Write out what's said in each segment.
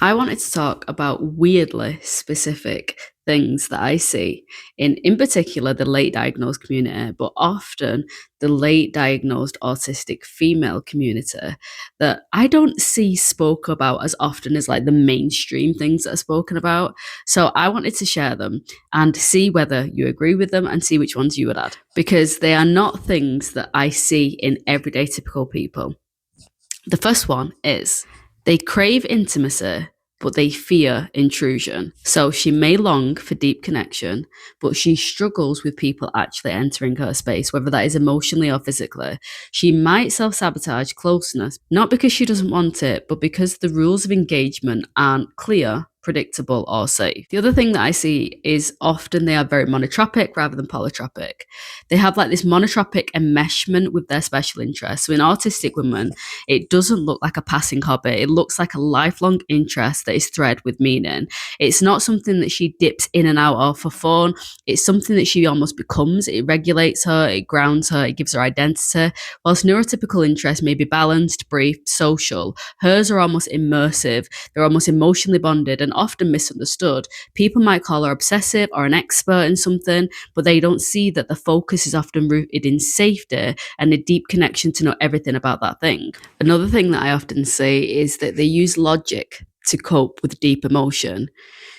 I wanted to talk about weirdly specific things that I see in particular the late diagnosed community, but often the late diagnosed autistic female community that I don't see spoke about as often as like the mainstream things that are spoken about. So I wanted to share them and see whether you agree with them and see which ones you would add, because they are not things that I see in everyday typical people. The first one is they crave intimacy, but they fear intrusion. So she may long for deep connection, but she struggles with people actually entering her space, whether that is emotionally or physically. She might self sabotage closeness, not because she doesn't want it, but because the rules of engagement aren't clear, predictable, or safe. The other thing that I see is often they are very monotropic rather than polytropic. They have like this monotropic enmeshment with their special interests. So in autistic women, it doesn't look like a passing hobby. It looks like a lifelong interest that is thread with meaning. It's not something that she dips in and out of for fun. It's something that she almost becomes. It regulates her, it grounds her, it gives her identity. Whilst neurotypical interests may be balanced, brief, social, hers are almost immersive. They're almost emotionally bonded and often misunderstood. People might call her obsessive or an expert in something, but they don't see that the focus is often rooted in safety and a deep connection to know everything about that thing. Another thing that I often say is that they use logic to cope with deep emotion.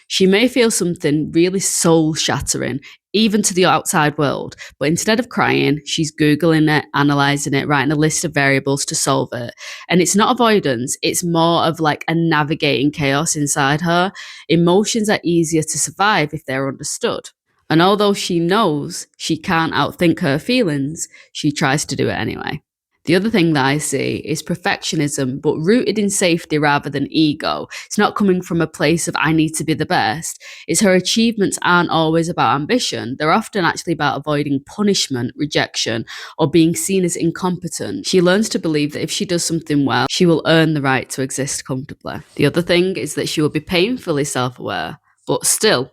She may feel something really soul shattering, even to the outside world, but instead of crying, she's Googling it, analysing it, writing a list of variables to solve it. And it's not avoidance, it's more of like a navigating chaos inside her. Emotions are easier to survive if they're understood. And although she knows she can't outthink her feelings, she tries to do it anyway. The other thing that I see is perfectionism, but rooted in safety rather than ego. It's not coming from a place of I need to be the best. It's her achievements aren't always about ambition. They're often actually about avoiding punishment, rejection, or being seen as incompetent. She learns to believe that if she does something well, she will earn the right to exist comfortably. The other thing is that she will be painfully self-aware, but still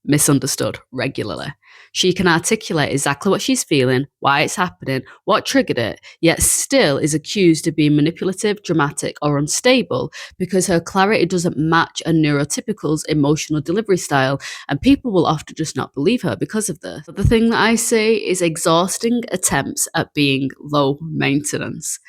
misunderstood regularly. She can articulate exactly what she's feeling, why it's happening, what triggered it, yet still is accused of being manipulative, dramatic, or unstable because her clarity doesn't match a neurotypical's emotional delivery style, and people will often just not believe her because of this. But the thing that I say is exhausting attempts at being low maintenance.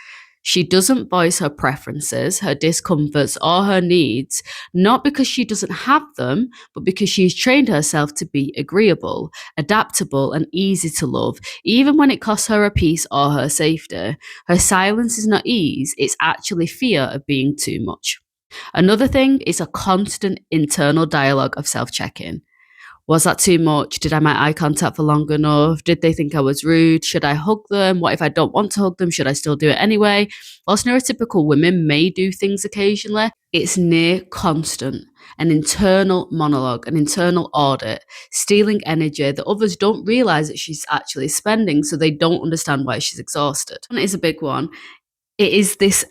She doesn't voice her preferences, her discomforts, or her needs, not because she doesn't have them, but because she's trained herself to be agreeable, adaptable, and easy to love, even when it costs her a peace or her safety. Her silence is not ease, it's actually fear of being too much. Another thing is a constant internal dialogue of self checking. Was that too much? Did I make eye contact for long enough? Did they think I was rude? Should I hug them? What if I don't want to hug them? Should I still do it anyway? Whilst neurotypical women may do things occasionally, it's near constant. An internal monologue, an internal audit, stealing energy that others don't realize that she's actually spending, so they don't understand why she's exhausted. And it is a big one. It is this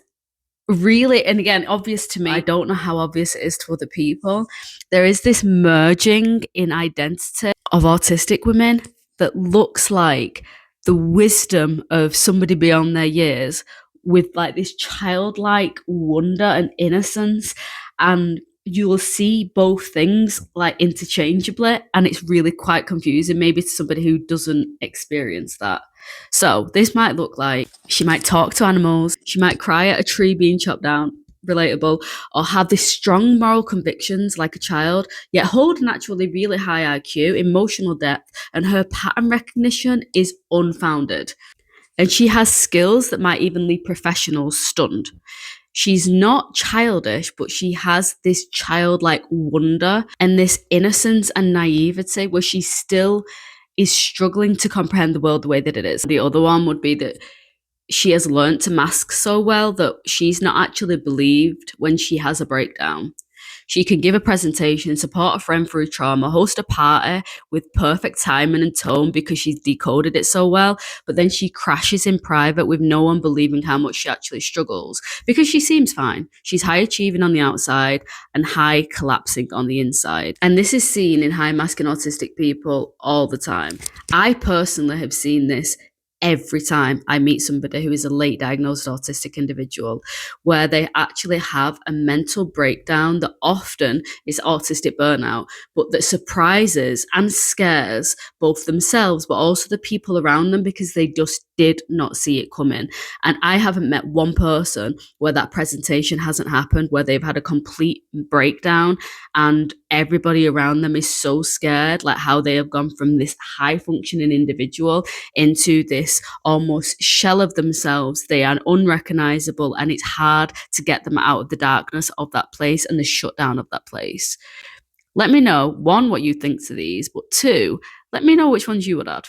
really, and again, obvious to me. I don't know how obvious it is to other people. There is this merging in identity of autistic women that looks like the wisdom of somebody beyond their years with like this childlike wonder and innocence. And you will see both things like interchangeably, and it's really quite confusing, maybe to somebody who doesn't experience that. So this might look like she might talk to animals, she might cry at a tree being chopped down, relatable, or have these strong moral convictions like a child, yet hold naturally really high IQ, emotional depth, and her pattern recognition is unfounded. And she has skills that might even leave professionals stunned. She's not childish, but she has this childlike wonder and this innocence and naivety where she still is struggling to comprehend the world the way that it is. The other one would be that she has learned to mask so well that she's not actually believed when she has a breakdown. She can give a presentation, support a friend through trauma, host a party with perfect timing and tone because she's decoded it so well, but then she crashes in private with no one believing how much she actually struggles because she seems fine. She's high achieving on the outside and high collapsing on the inside. And this is seen in high masking autistic people all the time. I personally have seen this every time I meet somebody who is a late diagnosed autistic individual, where they actually have a mental breakdown that often is autistic burnout, but that surprises and scares both themselves, but also the people around them because they just did not see it coming. And I haven't met one person where that presentation hasn't happened, where they've had a complete breakdown and everybody around them is so scared, like how they have gone from this high functioning individual into this almost shell of themselves. They are unrecognizable, and it's hard to get them out of the darkness of that place and the shutdown of that place. Let me know, one, what you think to these, but two, let me know which ones you would add.